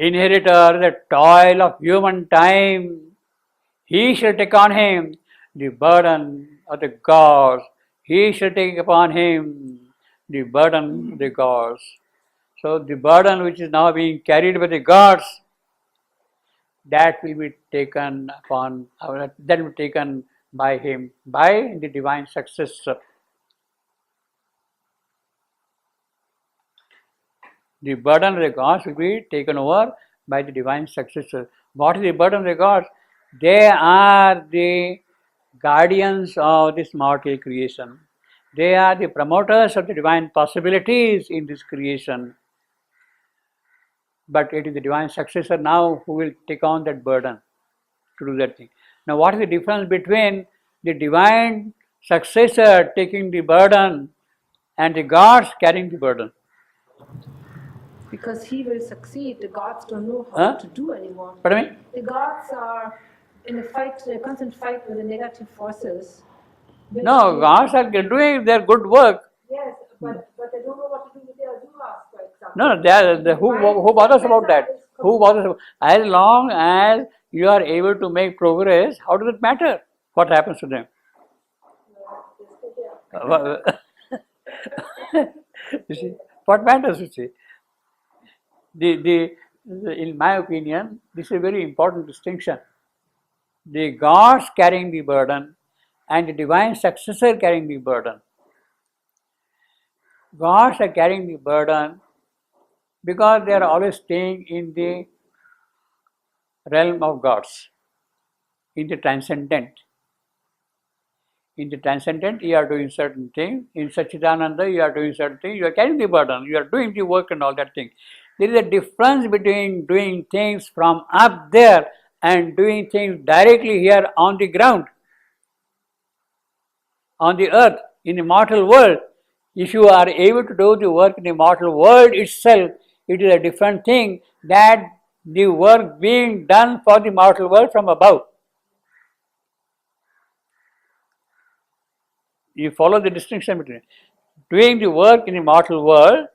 inheritor the toil of human time. He shall take on him the burden of the gods. He shall take upon him the burden of the gods. So the burden which is now being carried by the gods, that will be taken upon, that will be taken by him, by the divine successor. The burden of the gods will be taken over by the divine successor. What is the burden of the gods? They are the guardians of this mortal creation. They are the promoters of the divine possibilities in this creation. But it is the divine successor now who will take on that burden to do that thing. Now, what is the difference between the divine successor taking the burden and the gods carrying the burden? Because he will succeed, the gods don't know how to do anymore. Pardon me? The gods are in a fight, a constant fight with the negative forces. No, gods are doing their good work. Yes, but they don't know what to do with their duas, for example. No, who bothers about that? Who bothers? As long as you are able to make progress, how does it matter what happens to them? You see, what matters? You see, in my opinion, this is a very important distinction. The gods carrying the burden and the divine successor carrying the burden. Gods are carrying the burden because they are always staying in the realm of gods, in the transcendent. In the transcendent, you are doing certain things. In Satchidananda, you are doing certain things. You are carrying the burden. You are doing the work and all that thing. There is a difference between doing things from up there and doing things directly here on the ground, on the earth, in the mortal world. If you are able to do the work in the mortal world itself, it is a different thing that the work being done for the mortal world from above. You follow the distinction between doing the work in the mortal world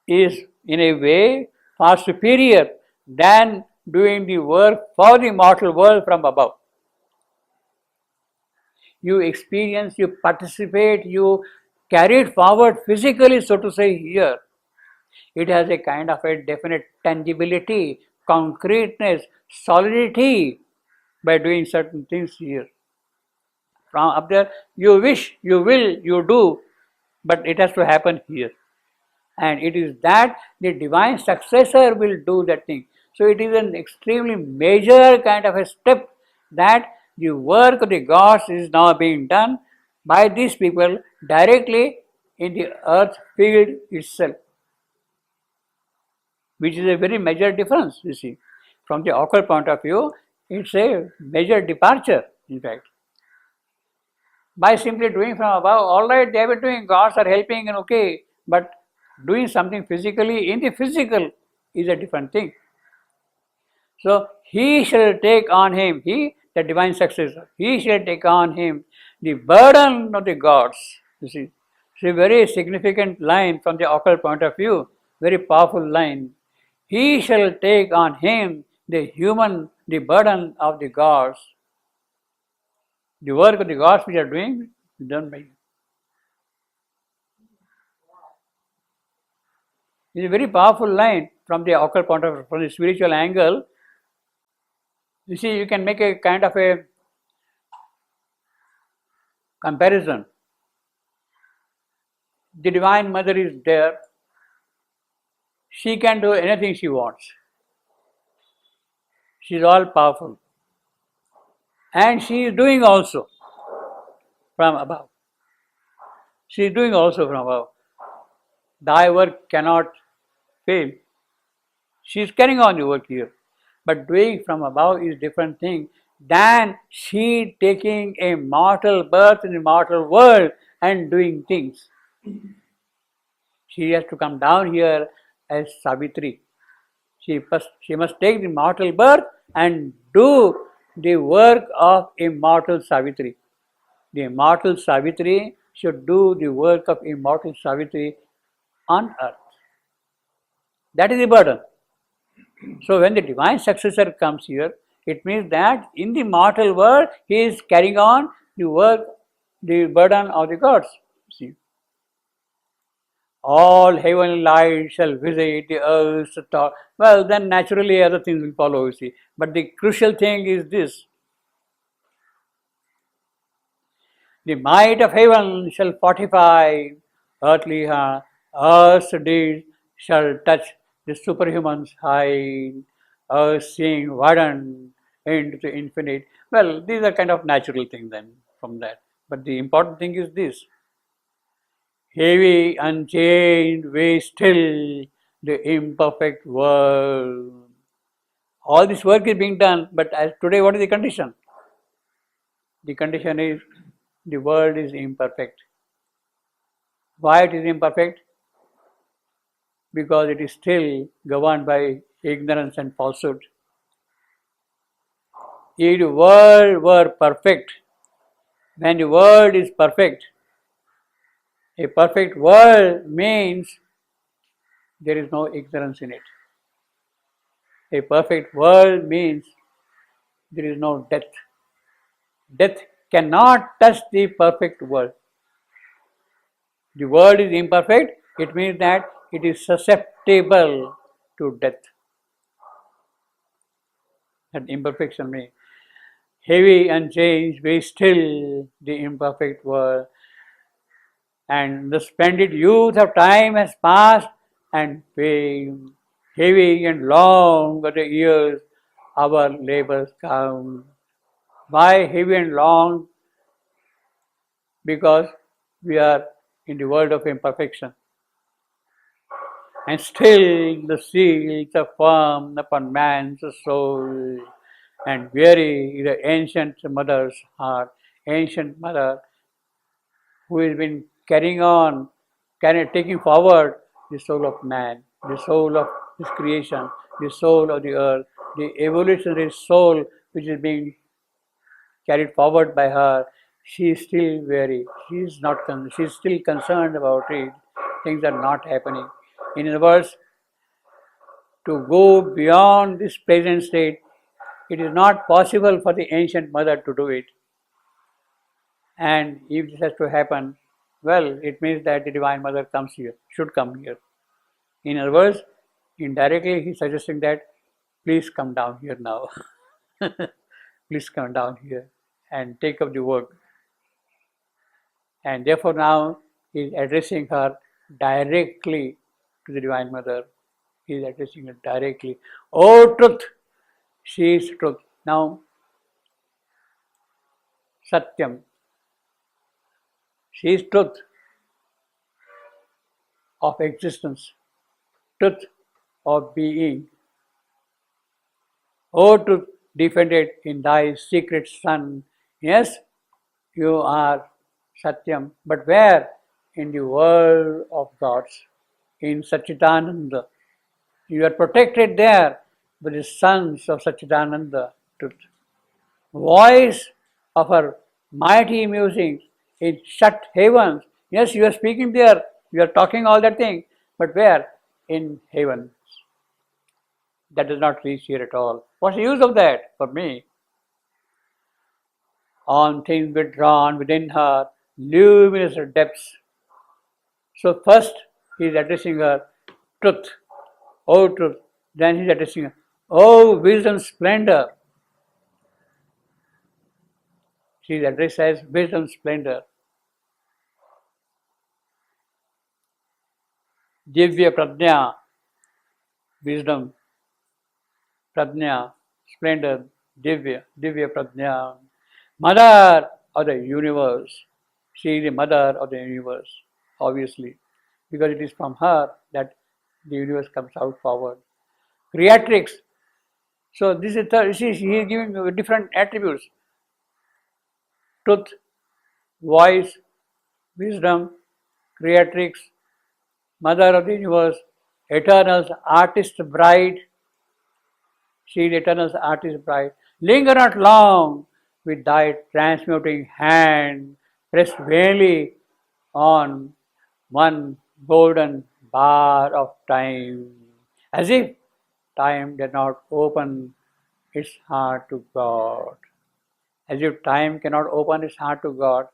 is in a way far superior than doing the work for the mortal world from above. You experience, you participate, you carry it forward physically, so to say, here. It has a kind of a definite tangibility, concreteness, solidity by doing certain things here. From up there, you wish, you will, you do, but it has to happen here. And it is that the divine successor will do that thing. So it is an extremely major kind of a step that the work of the gods is now being done by these people directly in the earth field itself, which is a very major difference, you see. From the occult point of view, it's a major departure, in fact. By simply doing from above, all right, they have been doing, gods are helping and okay, but doing something physically in the physical is a different thing. So he shall take on him, he, the divine successor, he shall take on him the burden of the gods. You see, it's a very significant line from the occult point of view, very powerful line. He shall take on him the burden of the gods. The work of the gods which are doing is done by him. It's a very powerful line from the occult point of view, from the spiritual angle. You see, you can make a kind of a comparison. The Divine Mother is there. She can do anything she wants. She is all powerful. And she is doing also from above. She is doing also from above. Thy work cannot fail. She is carrying on the work here. But doing from above is different thing than she taking a mortal birth in the mortal world and doing things. She has to come down here as Savitri. She must take the mortal birth and do the work of immortal Savitri. The immortal Savitri should do the work of immortal Savitri on earth. That is the burden. So when the divine successor comes here, it means that in the mortal world he is carrying on the work, the burden of the gods. See, all heavenly light shall visit the earth's top. Well, then naturally other things will follow. You see, but the crucial thing is this: the might of heaven shall fortify earthly heart. Earth's deeds shall touch the superhuman's height. Earth seeing widened into the infinite. Well, these are kind of natural things then from that. But the important thing is this: heavy, unchanged, way still the imperfect world. All this work is being done, but as today, what is the condition? The condition is the world is imperfect. Why it is imperfect? Because it is still governed by ignorance and falsehood. If the world were perfect, when the world is perfect, a perfect world means there is no ignorance in it. A perfect world means there is no death. Death cannot touch the perfect world. The world is imperfect, it means that it is susceptible to death. That imperfection means heavy and changed, be still the imperfect world. And the splendid youth of time has passed, and fame, heavy and long are the years our labors count. Why heavy and long? Because we are in the world of imperfection. And still the seals are firm upon man's soul, and weary the ancient mother's heart, ancient mother who has been carrying on, taking forward the soul of man, the soul of his creation, the soul of the earth, the evolutionary soul which is being carried forward by her. She is still weary. She is still concerned about it. Things are not happening. In other words, to go beyond this present state, it is not possible for the ancient mother to do it. And if this has to happen, well, it means that the Divine Mother comes here, should come here. In other words, indirectly he is suggesting that please come down here now. Please come down here and take up the work. And therefore now he is addressing her directly to the Divine Mother. He is addressing her directly. Oh truth, she is truth. Now, Satyam, she is truth of existence, truth of being. O truth defended in thy secret sun. Yes, you are Satyam, but where? In the world of gods, in Satchitananda. You are protected there by the sons of Satchitananda, truth. Voice of her mighty musings in shut heavens. Yes, you are speaking there, you are talking all that thing, but where? In heaven. That does not reach here at all. What's the use of that for me? On things withdrawn within her luminous depths. So first he is addressing her truth, oh truth. Then he is addressing her, oh wisdom splendor. She is addressed as wisdom splendor. Divya Pradnya, wisdom, Pradnya, splendor, Divya Pradnya. Mother of the universe. She is the mother of the universe, obviously, because it is from her that the universe comes out forward. Creatrix. So this is she is giving different attributes. Truth, voice, wisdom, creatrix, mother of the universe, eternal's artist bride. She is eternal's artist bride. Linger not long with thy transmuting hand, pressed vainly on one golden bar of time. As if time did not open its heart to God. As if time cannot open its heart to God,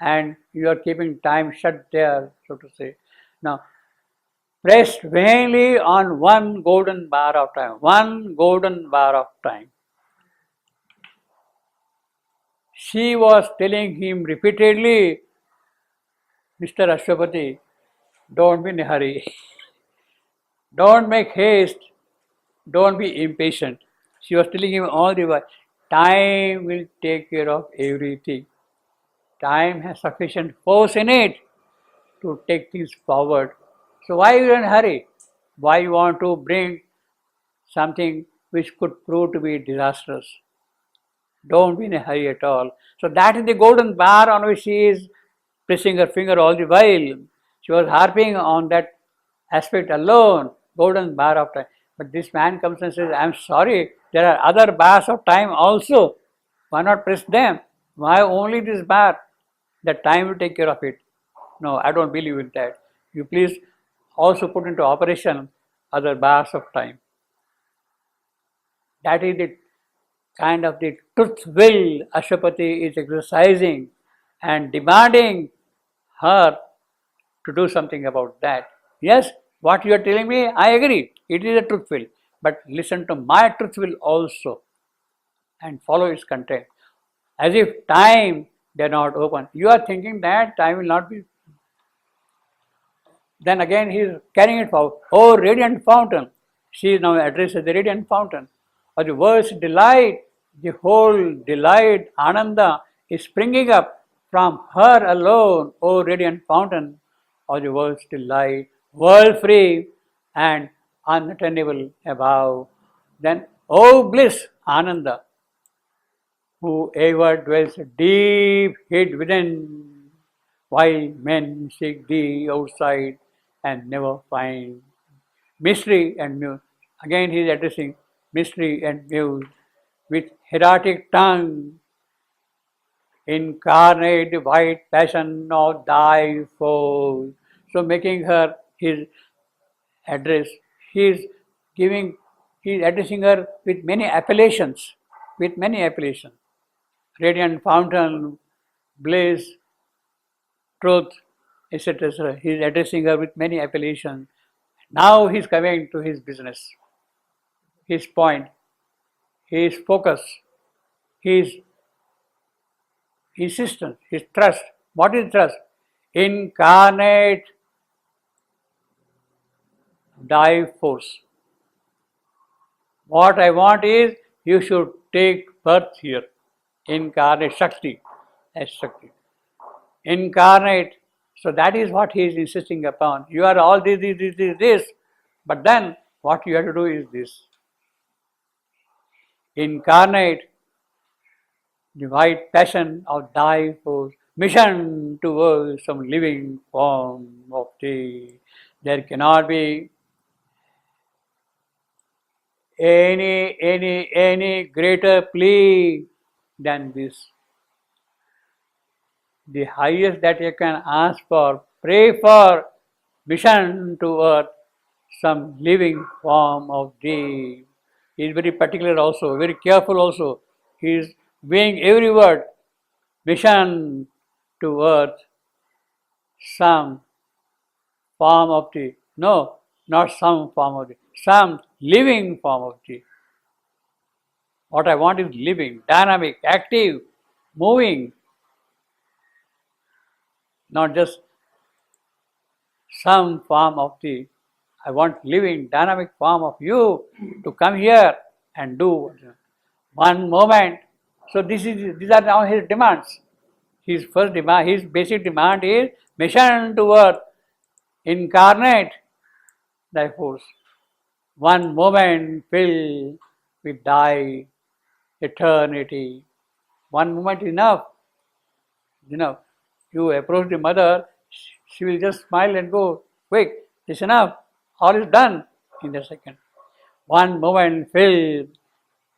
and you are keeping time shut there, so to say. Now, pressed vainly on one golden bar of time, one golden bar of time. She was telling him repeatedly, Mr. Ashwapati, don't be in a hurry, don't make haste, don't be impatient. She was telling him all the while, time will take care of everything. Time has sufficient force in it to take things forward. So why you in a hurry? Why you want to bring something which could prove to be disastrous? Don't be in a hurry at all. So that is the golden bar on which she is pressing her finger all the while. She was harping on that aspect alone, golden bar of time. But this man comes and says, I'm sorry, there are other bars of time also. Why not press them? Why only this bar? That time will take care of it. No, I don't believe in that. You please also put into operation other bars of time. That is the kind of the truth will Ashwapati is exercising and demanding her to do something about that. Yes, what you are telling me, I agree. It is a truth will. But listen to my truth will also and follow its content. As if time did not open. You are thinking that time will not be. Then again he is carrying it forward. Oh, radiant fountain. She is now addressed as the radiant fountain. Or the world's delight, the whole delight, Ananda, is springing up from her alone, O radiant fountain of the world's delight, world free and unattainable above. Then, O bliss, Ananda, whoever dwells deep hid within, while men seek thee outside and never find. Mystery and muse. Again he is addressing mystery and muse with heroic tongue. Incarnate the white passion of thy foes. So making her his address, he is addressing her with many appellations, Radiant fountain, bliss, truth, etc. etc. He is addressing her with many appellations. Now he is coming to his business, his point, his focus, his insistence, his thrust. What is thrust? Incarnate thy force. What I want is you should take birth here. Incarnate Shakti as Shakti. Incarnate. So that is what he is insisting upon. You are all this. But then what you have to do is this. Incarnate the white passion of thy force, mission towards some living form of thee. There cannot be any greater plea than this. The highest that you can ask for, pray for mission to earth, some living form of thee. He is very particular also, very careful also. He is weighing every word. Mission to earth, some form of thee. No, not some form of thee. Some living form of thee. What I want is living, dynamic, active, moving. Not just some form of thee. I want living, dynamic form of you to come here and do one moment. So these are now his demands. His first demand, his basic demand is mission to earth, incarnate thy force. One moment fill with thy eternity. One moment is enough. You approach the mother, she will just smile and go, quick, it's enough. All is done in a second. One moment filled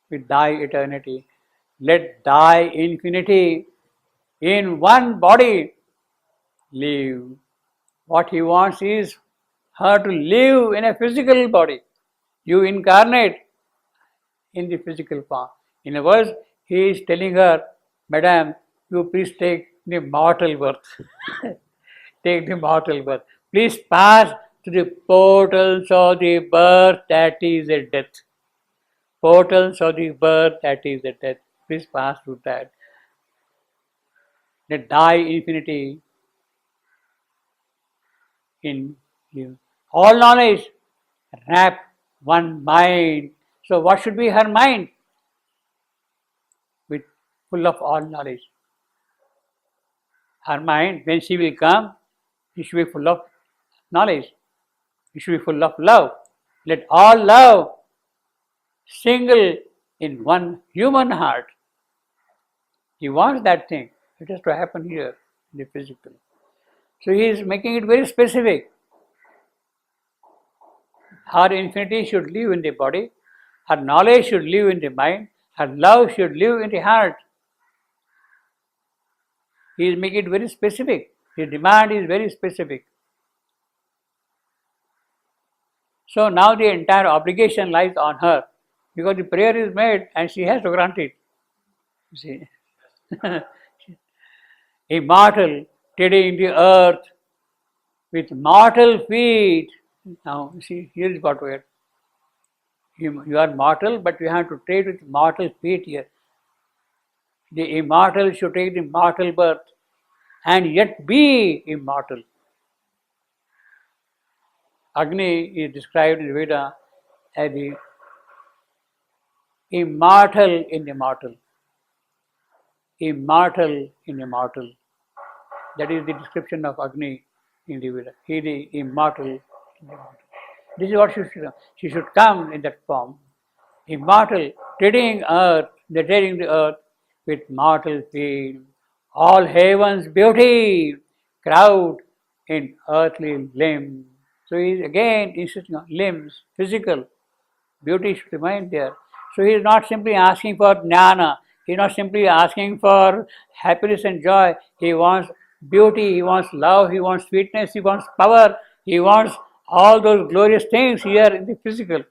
with thy eternity. Let thy infinity in one body live. What he wants is her to live in a physical body, You incarnate in the physical form. In other words, he is telling her, Madam, you please take the mortal birth. Take the mortal birth. Please pass to the portals of the birth, that is a death. Portals of the birth, that is a death. Please pass through that. The die infinity in you. All knowledge wrap one mind. So what should be her mind? With full of all knowledge. Her mind, when she will come, it should be full of knowledge. It should be full of love. Let all love single in one human heart. He wants that thing. It has to happen here in the physical. So he is making it very specific. Her infinity should live in the body. Her knowledge should live in the mind. Her love should live in the heart. He is making it very specific. His demand is very specific. So now the entire obligation lies on her, because the prayer is made and she has to grant it. You see, immortal, treading the earth with mortal feet. Now, you see, here is what we are. You are mortal, but you have to tread with mortal feet here. The immortal should take the mortal birth and yet be immortal. Agni is described in Veda as the immortal in immortal. Immortal in immortal. That is the description of Agni in the Veda. He is the immortal in immortal. This is what she should do. She should come in that form. Immortal, treading the earth with mortal feet. All heaven's beauty crowd in earthly limbs. So he is again insisting on limbs, physical. Beauty should remain there. So he is not simply asking for jnana. He is not simply asking for happiness and joy. He wants beauty, he wants love, he wants sweetness, he wants power, he wants all those glorious things here in the physical.